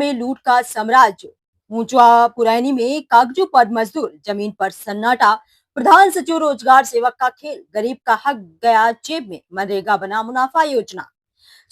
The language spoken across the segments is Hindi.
में लूट का साम्राज्य। ऊंचवा पुरैनी में कागजों पर मजदूर, जमीन पर सन्नाटा। प्रधान सचिव रोजगार सेवक का खेल, गरीब का हक गया जेब में, मनरेगा बना मुनाफा योजना।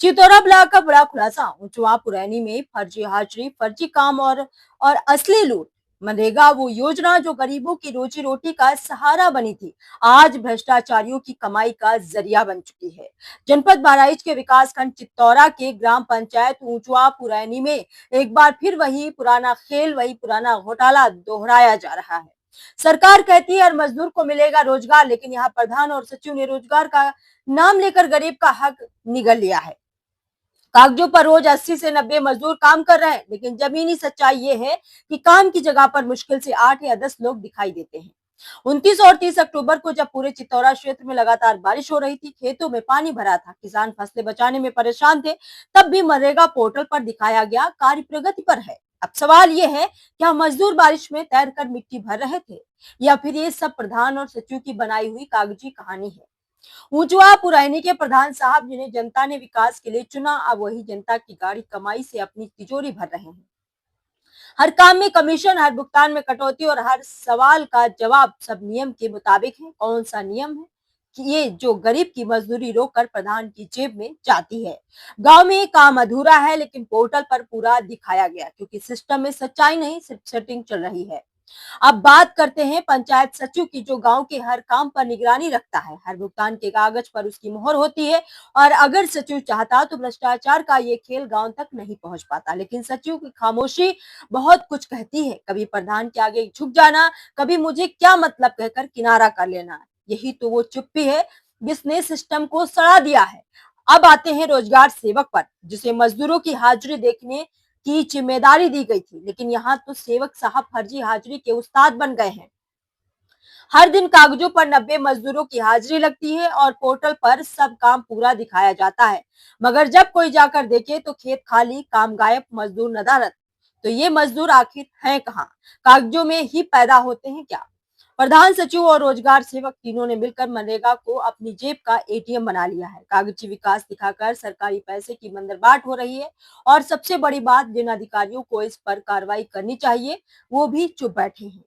चितौरा ब्लॉक का बड़ा खुलासा, ऊंचवा पुरैनी में फर्जी हाजिरी, फर्जी काम और असली लूट। मनरेगा वो योजना जो गरीबों की रोजी रोटी का सहारा बनी थी, आज भ्रष्टाचारियों की कमाई का जरिया बन चुकी है। जनपद बहराइच के विकास खंड चितौरा के ग्राम पंचायत ऊंचवा पुरैनी में एक बार फिर वही पुराना खेल, वही पुराना घोटाला दोहराया जा रहा है। सरकार कहती है हर मजदूर को मिलेगा रोजगार, लेकिन यहाँ प्रधान और सचिव ने रोजगार का नाम लेकर गरीब का हक निगल लिया है। कागजों पर रोज 80 से 90 मजदूर काम कर रहे हैं, लेकिन जमीनी सच्चाई ये है कि काम की जगह पर मुश्किल से 8 या 10 लोग दिखाई देते हैं। 29 और 30 अक्टूबर को जब पूरे चितौरा क्षेत्र में लगातार बारिश हो रही थी, खेतों में पानी भरा था, किसान फसलें बचाने में परेशान थे, तब भी मनरेगा पोर्टल पर दिखाया गया कार्य प्रगति पर है। अब सवाल ये है, क्या मजदूर बारिश में तैरकर मिट्टी भर रहे थे, या फिर ये सब प्रधान और सचिव की बनाई हुई कागजी कहानी है। ऊंचवा पुरैनी के प्रधान साहब, जिन्हें जनता ने विकास के लिए चुना, अब वही जनता की गाढ़ी कमाई से अपनी तिजोरी भर रहे हैं। हर काम में कमीशन, हर भुगतान में कटौती और हर सवाल का जवाब सब नियम के मुताबिक है। कौन सा नियम है कि ये जो गरीब की मजदूरी रोककर प्रधान की जेब में जाती है। गांव में काम अधूरा है, लेकिन पोर्टल पर पूरा दिखाया गया, क्योंकि सिस्टम में सच्चाई नहीं, सिर्फ सेटिंग चल रही है। अब बात करते हैं पंचायत सचिव की, जो गांव के हर काम पर निगरानी रखता है, हर भुगतान के कागज पर उसकी मोहर होती है। और अगर सचिव चाहता तो भ्रष्टाचार का ये खेल गांव तक नहीं पहुंच पाता, लेकिन सचिव की खामोशी बहुत कुछ कहती है। कभी प्रधान के आगे झुक जाना, कभी मुझे क्या मतलब कहकर किनारा कर लेना। यही तो वो चुप्पी है जिसने सिस्टम को सड़ा दिया है। अब आते हैं रोजगार सेवक पर, जिसे मजदूरों की हाजिरी देखने की जिम्मेदारी दी गई थी, लेकिन यहाँ तो सेवक साहब फर्जी हाजिरी के उस्ताद बन गए हैं। हर दिन कागजों पर 90 मजदूरों की हाजिरी लगती है और पोर्टल पर सब काम पूरा दिखाया जाता है, मगर जब कोई जाकर देखे तो खेत खाली, काम गायब, मजदूर नदारद। तो ये मजदूर आखिर हैं कहाँ? कागजों में ही पैदा होते हैं क्या? प्रधान सचिव और रोजगार सेवक तीनों ने मिलकर मनरेगा को अपनी जेब का एटीएम बना लिया है। कागजी विकास दिखाकर सरकारी पैसे की मंदरबाट हो रही है। और सबसे बड़ी बात, जिन अधिकारियों को इस पर कार्रवाई करनी चाहिए, वो भी चुप बैठे हैं,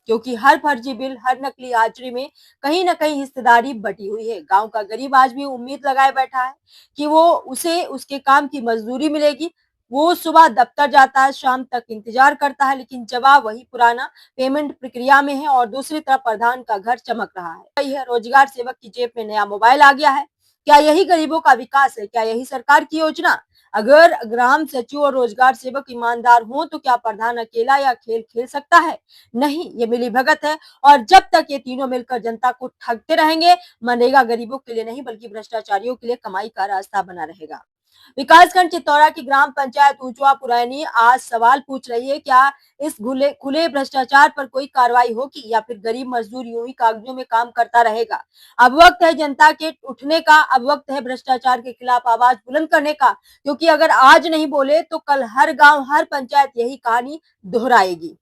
क्योंकि हर फर्जी बिल, हर नकली हाजिरी में कहीं ना कहीं हिस्सेदारी बटी हुई है। गांव का गरीब आज भी उम्मीद लगाए बैठा है कि वो उसे उसके काम की मजदूरी मिलेगी। वो सुबह दफ्तर जाता है, शाम तक इंतजार करता है, लेकिन जवाब वही पुराना, पेमेंट प्रक्रिया में है। और दूसरी तरफ प्रधान का घर चमक रहा है। यह रोजगार सेवक की जेब में नया मोबाइल आ गया है। क्या यही गरीबों का विकास है? क्या यही सरकार की योजना? अगर ग्राम सचिव और रोजगार सेवक ईमानदार हों तो क्या प्रधान अकेला यह खेल खेल सकता है? नहीं, ये मिली भगत है। और जब तक ये तीनों मिलकर जनता को ठगते रहेंगे, मनरेगा गरीबों के लिए नहीं बल्कि भ्रष्टाचारियों के लिए कमाई का रास्ता बना रहेगा। विकासखंड चितौरा की ग्राम पंचायत ऊंचवा पुरैनी आज सवाल पूछ रही है, क्या इस खुले भ्रष्टाचार पर कोई कार्रवाई होगी, या फिर गरीब मजदूर यूं ही कागजों में काम करता रहेगा? अब वक्त है जनता के उठने का, अब वक्त है भ्रष्टाचार के खिलाफ आवाज बुलंद करने का, क्योंकि अगर आज नहीं बोले तो कल हर गांव, हर पंचायत यही कहानी दोहराएगी।